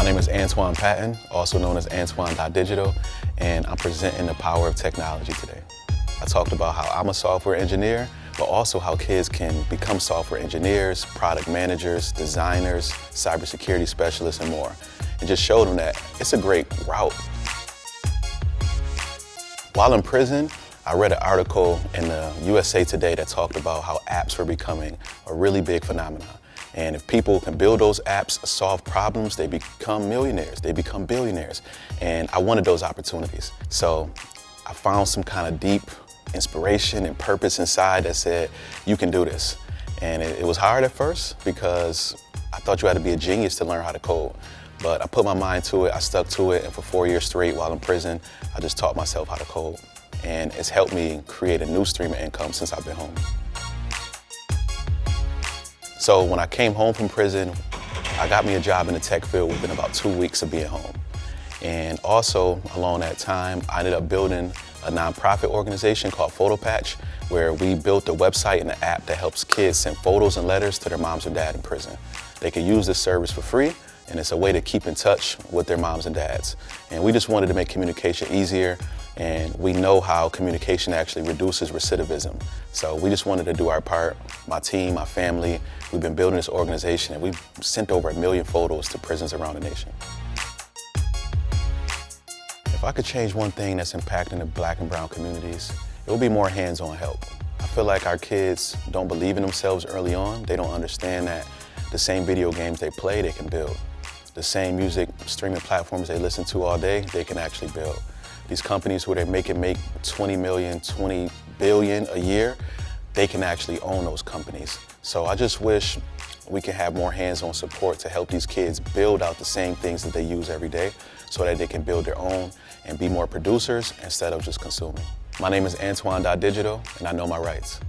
My name is Antoine Patton, also known as Antoine.digital, and I'm presenting the power of technology today. I talked about how I'm a software engineer, but also how kids can become software engineers, product managers, designers, cybersecurity specialists, and more. And just showed them that it's a great route. While in prison, I read an article in the USA Today that talked about how apps were becoming a really big phenomenon. And if people can build those apps, solve problems, they become millionaires, they become billionaires. And I wanted those opportunities. So I found some kind of deep inspiration and purpose inside that said, you can do this. And it was hard at first because I thought you had to be a genius to learn how to code. But I put my mind to it, I stuck to it, and for 4 years straight while in prison, I just taught myself how to code. And it's helped me create a new stream of income since I've been home. So when I came home from prison, I got me a job in the tech field within about 2 weeks of being home. And also, along that time, I ended up building a nonprofit organization called PhotoPatch, where we built a website and an app that helps kids send photos and letters to their moms or dad in prison. They can use this service for free, and it's a way to keep in touch with their moms and dads. And we just wanted to make communication easier, and we know how communication actually reduces recidivism. So we just wanted to do our part. My team, my family, we've been building this organization, and we've sent over 1 million photos to prisons around the nation. If I could change one thing that's impacting the Black and brown communities, it would be more hands-on help. I feel like our kids don't believe in themselves early on. They don't understand that the same video games they play, they can build. The same music streaming platforms they listen to all day, they can actually build. These companies where they make 20 million, 20 billion a year, they can actually own those companies. So I just wish we can have more hands-on support to help these kids build out the same things that they use every day so that they can build their own and be more producers instead of just consuming. My name is Antoine.digital, and I know my rights.